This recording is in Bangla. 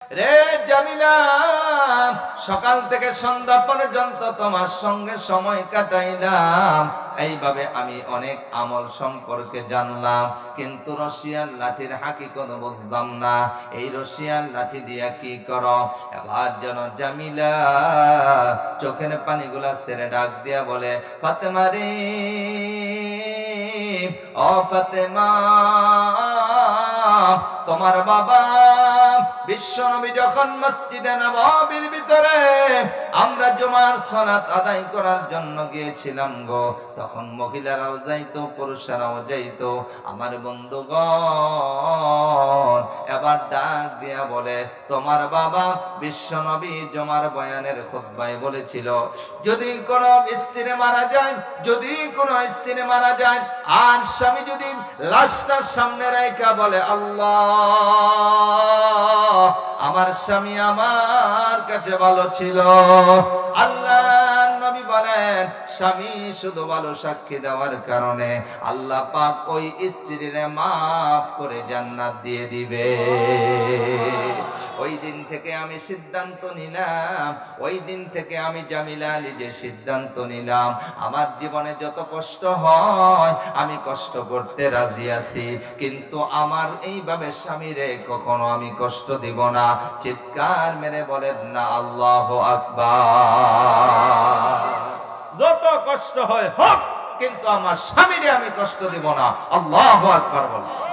রে জামিলা, সকাল থেকে সন্ধ্যা পর্যন্ত তোমার সঙ্গে সময় কাটাইলাম, এইভাবে আমি অনেক আমল সম্পর্কে জানলাম, কিন্তু রশিয়ার লাঠির হাকিকত বুঝলাম না। এই রশিয়ার লাঠি দিয়া কি করো? এবার যেন জামিলা চোখের পানিগুলা ছেড়ে ডাক দিয়া বলে, ফাতেমা রে, ও ফাতেমা, তোমার বাবা বিশ্বনবী যখন মসজিদে নববীর ভিতরে আমরা জুমার সালাত আদায় করার জন্য গিয়েছিলাম গো, তখন মহিলারাও যাইতো, পুরুষরাও যাইতো। আমার বন্ধুগণ এবার ডাক দিয়া বলে, তোমার বাবা বিশ্বনবী জুমার বয়ানের খুতবায় বলেছিল, যদি কোনো স্ত্রী মারা যায়, যদি কোনো স্ত্রী মারা যায় আর স্বামী যদি লাশটা সামনে রেখে বলে, আল্লাহ আমার স্বামী আমার কাছে ভালো ছিল, আল্লাহ নবী বলেন স্বামী শুধু ভালো সাক্ষী দেওয়ার কারণে আল্লাহ পাক ওই স্ত্রীরে মাফ করে জান্নাত দিয়ে দিবে। ওই দিন থেকে আমি সিদ্ধান্ত নিলাম, ওই দিন থেকে আমি জামিলা নিজে সিদ্ধান্ত নিলাম, আমার জীবনে যত কষ্ট হয় আমি কষ্ট করতে রাজি আছি, কিন্তু আমার এইভাবে স্বামীরে কখনো আমি কষ্ট দিব না। চিৎকার মেরে বলেন না আল্লাহু আকবার। যত কষ্ট হয় হোক, কিন্তু আমার স্বামীরে আমি কষ্ট দিব না। আল্লাহু আকবার বলেন।